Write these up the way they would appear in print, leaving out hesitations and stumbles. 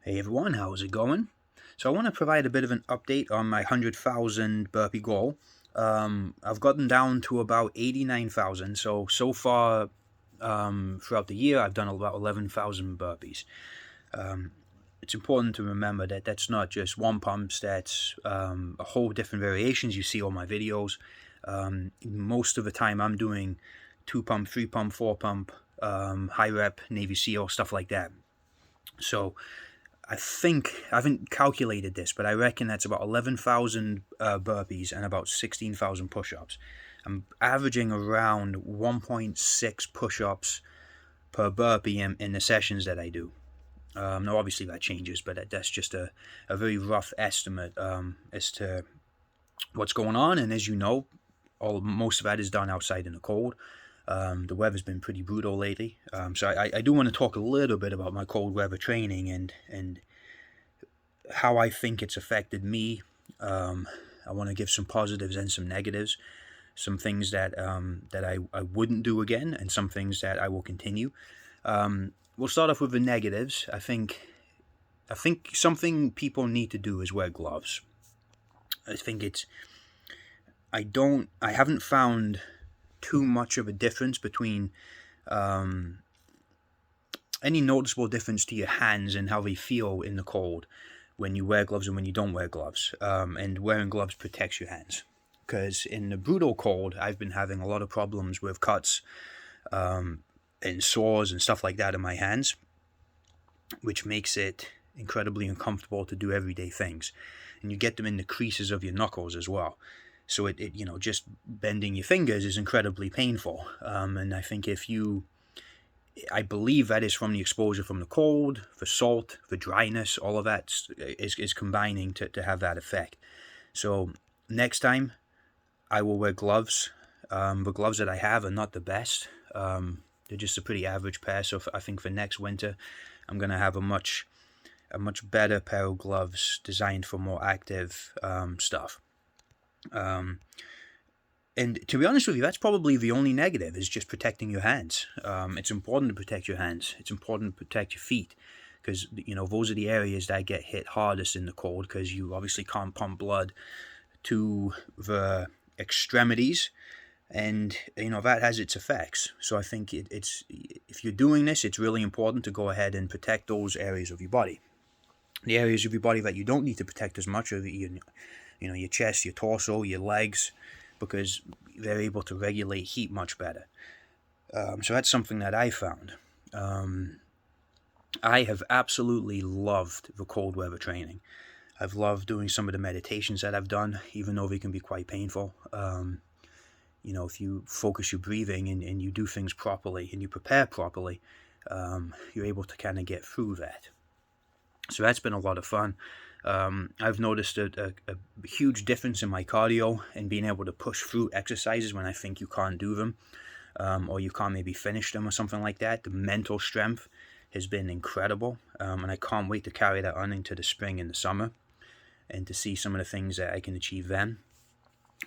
Hey everyone, how's it going? So I want to provide a bit of an update on my 100,000 burpee goal. I've gotten down to about 89,000. So far throughout the year, I've done about 11,000 burpees. It's important to remember that that's not just one pump, that's a whole different variations. You see all my videos. Most of the time I'm doing 2 pump, 3 pump, 4 pump, high rep, Navy SEAL, stuff like that. So I haven't calculated this, but I reckon that's about 11,000 burpees and about 16,000 push-ups. I'm averaging around 1.6 push-ups per burpee in the sessions that I do. Now, obviously that changes, but that's just a very rough estimate as to what's going on. And as you know, most of that is done outside in the cold. The weather's been pretty brutal lately, so I do want to talk a little bit about my cold weather training and how I think it's affected me. I want to give some positives and some negatives, some things that I wouldn't do again, and some things that I will continue. We'll start off with the negatives. I think something people need to do is wear gloves. I think I haven't found too much of a difference between any noticeable difference to your hands and how they feel in the cold when you wear gloves and when you don't wear gloves. And wearing gloves protects your hands. Because in the brutal cold, I've been having a lot of problems with cuts and sores and stuff like that in my hands, which makes it incredibly uncomfortable to do everyday things. And you get them in the creases of your knuckles as well. So it just bending your fingers is incredibly painful. And I think I believe that is from the exposure from the cold, the salt, the dryness, all of that is combining to have that effect. So next time I will wear gloves. The gloves that I have are not the best. They're just a pretty average pair. So I think for next winter, I'm going to have a much better pair of gloves designed for more active stuff. And to be honest with you, that's probably the only negative, is just protecting your hands. It's important to protect your hands. It's important to protect your feet, because those are the areas that get hit hardest in the cold, because you obviously can't pump blood to the extremities, and that has its effects. So I think it's if you're doing this, it's really important to go ahead and protect those areas of your body. The areas of your body that you don't need to protect as much are your chest, your torso, your legs, because they're able to regulate heat much better. So that's something that I found. I have absolutely loved the cold weather training. I've loved doing some of the meditations that I've done, even though they can be quite painful. If you focus your breathing and you do things properly and you prepare properly, you're able to kind of get through that. So that's been a lot of fun. I've noticed a huge difference in my cardio and being able to push through exercises when I think you can't do them, or you can't maybe finish them or something like that. The mental strength has been incredible, and I can't wait to carry that on into the spring and the summer and to see some of the things that I can achieve then.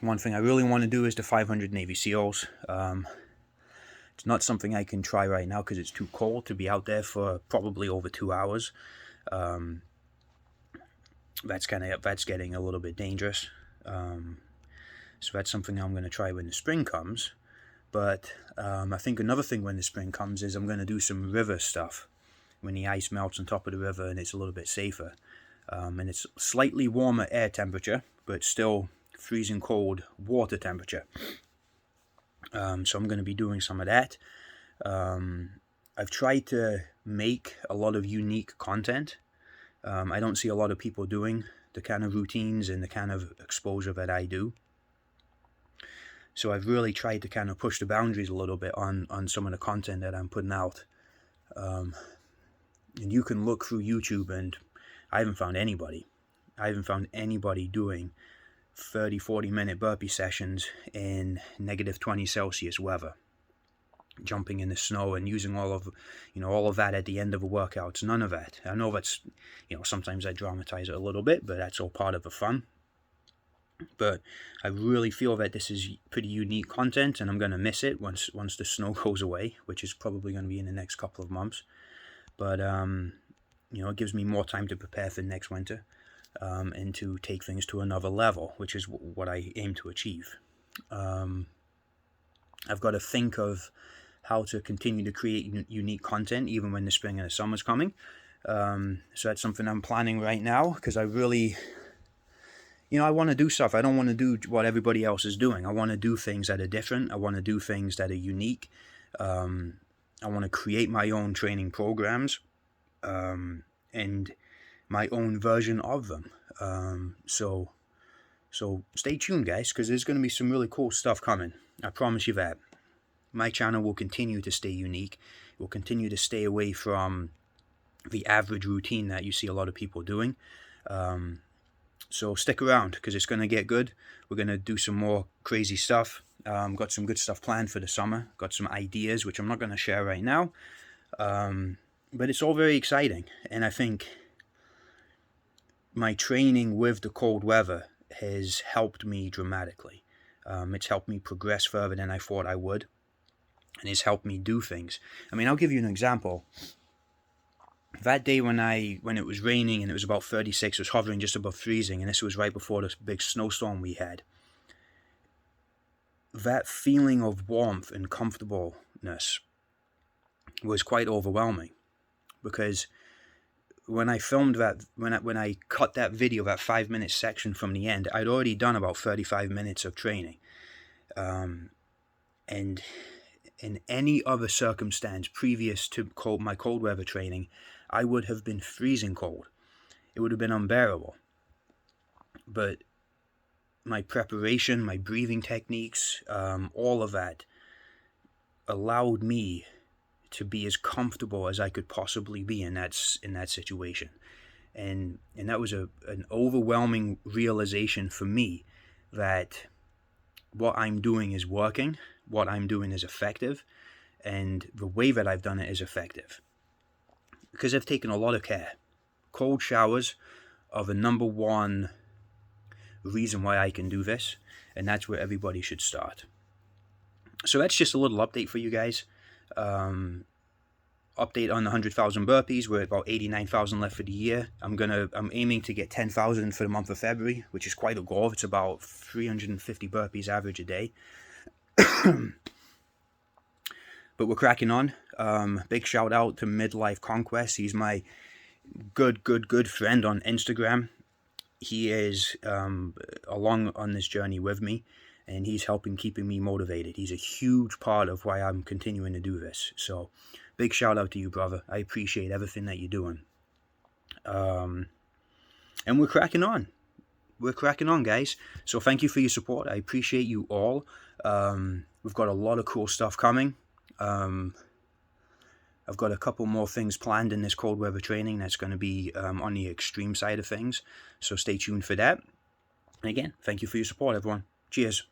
One thing I really want to do is the 500 Navy SEALs. It's not something I can try right now because it's too cold to be out there for probably over 2 hours. That's getting a little bit dangerous. So that's something I'm going to try when the spring comes. But I think another thing when the spring comes is I'm going to do some river stuff when the ice melts on top of the river and it's a little bit safer. And it's slightly warmer air temperature, but still freezing cold water temperature. So I'm going to be doing some of that. I've tried to make a lot of unique content. I don't see a lot of people doing the kind of routines and the kind of exposure that I do. So I've really tried to kind of push the boundaries a little bit on some of the content that I'm putting out. And you can look through YouTube, and I haven't found anybody doing 30-40 minute burpee sessions in -20 Celsius weather, jumping in the snow and using all of that at the end of a workout. It's none of that. I know that's, sometimes I dramatize it a little bit, but that's all part of the fun. But I really feel that this is pretty unique content, and I'm going to miss it once the snow goes away, which is probably going to be in the next couple of months. But it gives me more time to prepare for next winter, and to take things to another level, which is what I aim to achieve. I've got to think of how to continue to create unique content even when the spring and the summer's coming. So that's something I'm planning right now, because I really, I want to do stuff. I don't want to do what everybody else is doing. I want to do things that are different. I want to do things that are unique. I want to create my own training programs, and my own version of them. So stay tuned, guys, because there's going to be some really cool stuff coming. I promise you that. My channel will continue to stay unique. It will continue to stay away from the average routine that you see a lot of people doing. So stick around, because it's going to get good. We're going to do some more crazy stuff. Got some good stuff planned for the summer. Got some ideas, which I'm not going to share right now. But it's all very exciting. And I think my training with the cold weather has helped me dramatically. It's helped me progress further than I thought I would. And it's helped me do things. I mean, I'll give you an example. That day when it was raining and it was about 36, it was hovering just above freezing, and this was right before this big snowstorm we had. That feeling of warmth and comfortableness was quite overwhelming, because when I filmed that, when I cut that video, that 5-minute section from the end, I'd already done about 35 minutes of training. And in any other circumstance previous to my cold weather training, I would have been freezing cold. It would have been unbearable. But my preparation, my breathing techniques, all of that allowed me to be as comfortable as I could possibly be in that situation. And that was an overwhelming realization for me that what I'm doing is working, what I'm doing is effective, and the way that I've done it is effective. Because I've taken a lot of care. Cold showers are the #1 reason why I can do this, and that's where everybody should start. So that's just a little update for you guys. Update on the 100,000 burpees. We're at about 89,000 left for the year. I'm aiming to get 10,000 for the month of February, which is quite a goal. It's about 350 burpees average a day. But we're cracking on. Big shout out to Midlife Conquest. He's my good friend on Instagram. He is along on this journey with me, and he's keeping me motivated. He's a huge part of why I'm continuing to do this. So big shout out to you, brother. I appreciate everything that you're doing. And we're cracking on. We're cracking on, guys. So thank you for your support. I appreciate you all. We've got a lot of cool stuff coming. I've got a couple more things planned in this cold weather training that's going to be on the extreme side of things. So stay tuned for that. And again, thank you for your support, everyone. Cheers.